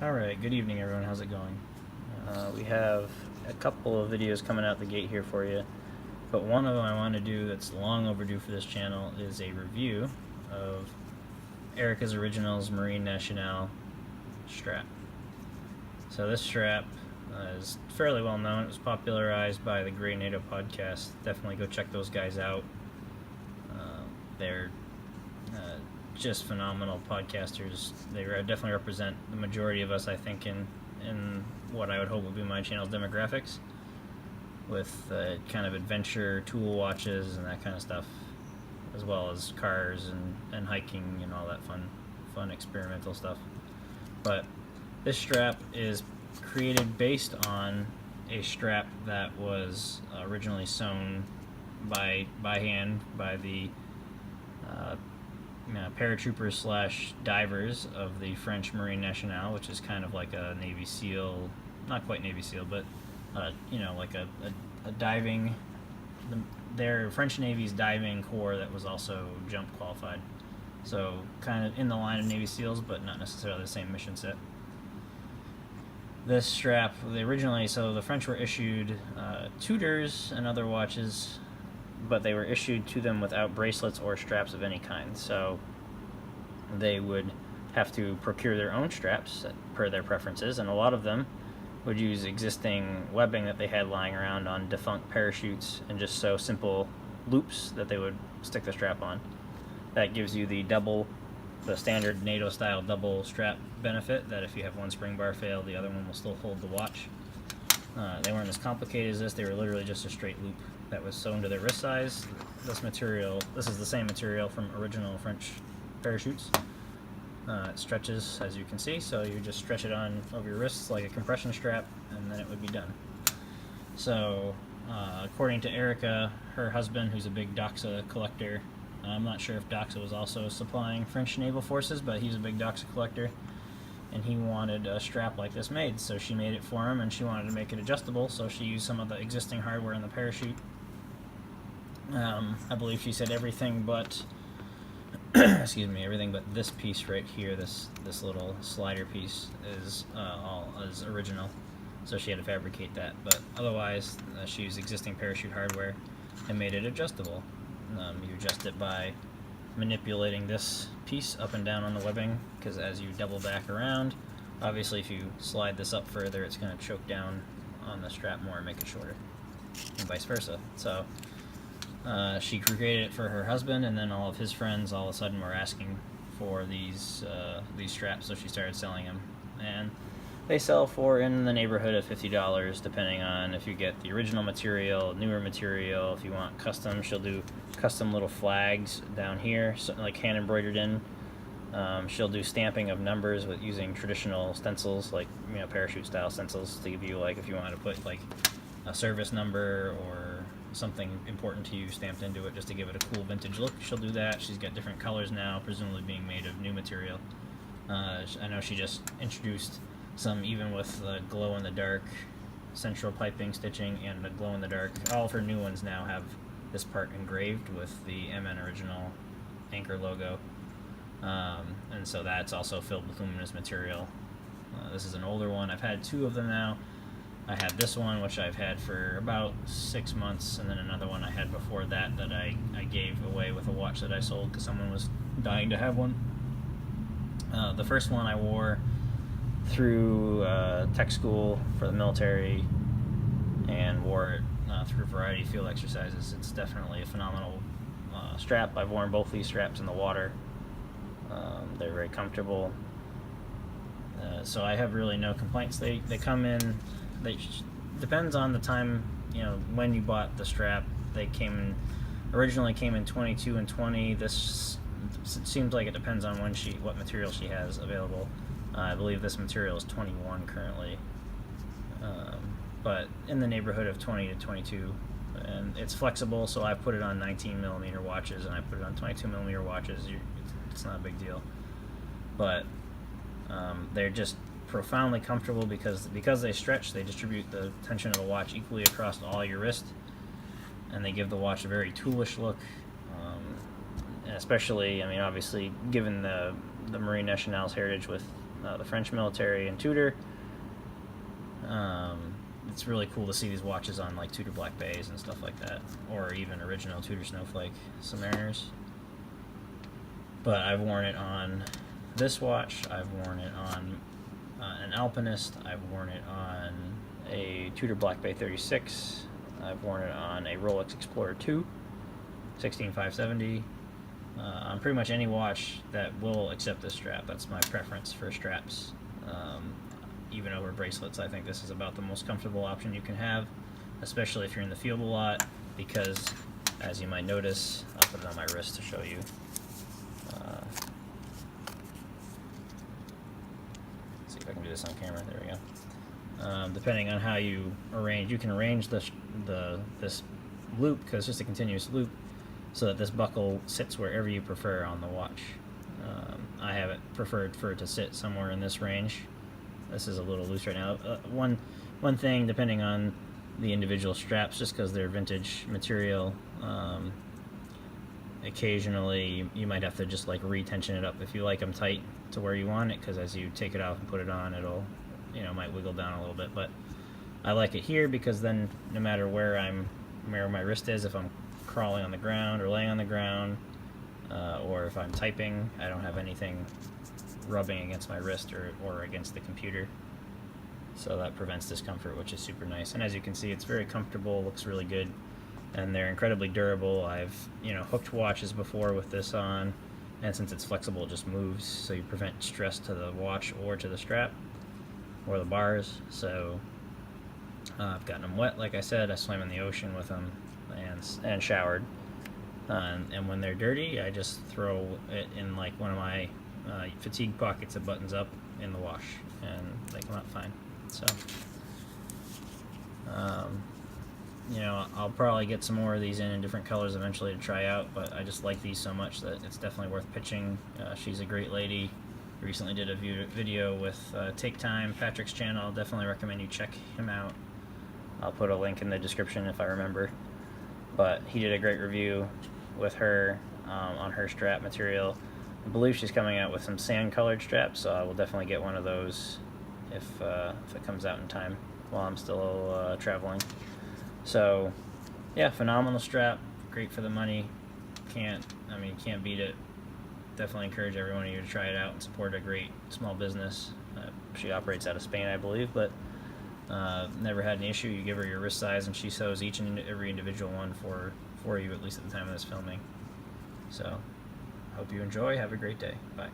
Alright, good evening everyone, how's it going? We have a couple of videos coming out the gate here for you, but one of them I want to do that's long overdue for this channel is a review of Erika's Originals Marine Nationale strap. So this strap is fairly well known. It was popularized by the Great NATO podcast. Definitely go check those guys out. They're just phenomenal podcasters. They definitely represent the majority of us, I think, in what I would hope would be my channel's demographics, with kind of adventure tool watches and that kind of stuff, as well as cars and hiking and all that fun experimental stuff. But this strap is created based on a strap that was originally sewn by hand by the paratroopers slash divers of the French Marine Nationale, which is kind of like a Navy SEAL, not quite Navy SEAL, but like a diving, their French Navy's diving corps that was also jump qualified. So kind of in the line of Navy SEALs, but not necessarily the same mission set. This strap, so the French were issued Tudors and other watches, but they were issued to them without bracelets or straps of any kind. So they would have to procure their own straps per their preferences, and a lot of them would use existing webbing that they had lying around on defunct parachutes and just sew simple loops that they would stick the strap on. That gives you the standard NATO style double strap benefit, that if you have one spring bar fail, the other one will still hold the watch. They weren't as complicated as this. They were literally just a straight loop that was sewn to their wrist size. This is the same material from original French parachutes. It stretches, as you can see, so you just stretch it on over your wrists like a compression strap, and then it would be done. So, according to Erika, her husband, who's a big Doxa collector, I'm not sure if Doxa was also supplying French naval forces, but he's a big Doxa collector, and he wanted a strap like this made, so she made it for him, and she wanted to make it adjustable, so she used some of the existing hardware in the parachute. I believe she said everything but everything but this piece right here, this little slider piece is original, so she had to fabricate that. But otherwise, she used existing parachute hardware and made it adjustable. You adjust it by manipulating this piece up and down on the webbing, because as you double back around, obviously if you slide this up further, it's going to choke down on the strap more and make it shorter, and vice versa. So she created it for her husband, and then all of his friends all of a sudden were asking for these straps, so she started selling them, and they sell for in the neighborhood of $50, depending on if you get the original material, newer material. If you want custom, she'll do custom little flags down here, so, like hand embroidered in. She'll do stamping of numbers with using traditional stencils, like parachute style stencils, to give you, like, if you want to put like a service number or something important to you stamped into it, just to give it a cool vintage look. She'll do that. She's got different colors now, presumably being made of new material. I know she just introduced some even with glow-in-the-dark central piping stitching and the glow-in-the-dark. All of her new ones now have this part engraved with the MN Original anchor logo, and so that's also filled with luminous material. This is an older one. I've had two of them now. I had this one, which I've had for about 6 months, and then another one I had before that I gave away with a watch that I sold because someone was dying to have one. The first one I wore through tech school for the military and wore it through a variety of field exercises. It's definitely a phenomenal strap. I've worn both these straps in the water. They're very comfortable. So I have really no complaints. They come in, depends on the time, when you bought the strap. They originally came in 22 and 20. This seems like it depends on what material she has available. I believe this material is 21 currently, but in the neighborhood of 20 to 22, and it's flexible, so I put it on 19mm watches and I put it on 22mm watches. It's not a big deal, but they're just profoundly comfortable because they stretch. They distribute the tension of the watch equally across all your wrist, and they give the watch a very toolish look, and especially, obviously, given the Marine Nationale's heritage with the French military and Tudor. It's really cool to see these watches on like Tudor Black Bays and stuff like that, or even original Tudor Snowflake Submariners. But I've worn it on this watch, I've worn it on an Alpinist, I've worn it on a Tudor Black Bay 36, I've worn it on a Rolex Explorer 2, 16570, on pretty much any watch that will accept this strap. That's my preference for straps. Even over bracelets, I think this is about the most comfortable option you can have, especially if you're in the field a lot, because as you might notice, I'll put it on my wrist to show you. See if I can do this on camera. There we go. Depending on how you arrange, you can arrange this loop, because it's just a continuous loop, so that this buckle sits wherever you prefer on the watch. I have it preferred for it to sit somewhere in this range. This is a little loose right now. One thing, depending on the individual straps, just because they're vintage material, occasionally you might have to just like re-tension it up if you like them tight to where you want it, because as you take it off and put it on, it'll, might wiggle down a little bit. But I like it here because then no matter where my wrist is, if I'm crawling on the ground or laying on the ground, or if I'm typing, I don't have anything rubbing against my wrist or against the computer, so that prevents discomfort, which is super nice. And as you can see, it's very comfortable, looks really good, and they're incredibly durable. I've hooked watches before with this on, and since it's flexible, it just moves, so you prevent stress to the watch or to the strap or the bars. So I've gotten them wet, like I said. I swam in the ocean with them and showered, and when they're dirty, I just throw it in like one of my fatigue pockets that buttons up in the wash, and they come out fine. So I'll probably get some more of these in different colors eventually to try out, but I just like these so much that it's definitely worth pitching. She's a great lady. Recently did a video with Take Time, Patrick's channel. I'll definitely recommend you check him out. I'll put a link in the description if I remember, but he did a great review with her on her strap material. I believe she's coming out with some sand colored straps, so I will definitely get one of those if it comes out in time while I'm still traveling. So yeah, phenomenal strap, great for the money. Can't beat it. Definitely encourage every one of you to try it out and support a great small business. She operates out of Spain, I believe, but never had an issue. You give her your wrist size and she sews each and every individual one for you, at least at the time of this filming. So hope you enjoy. Have a great day. Bye.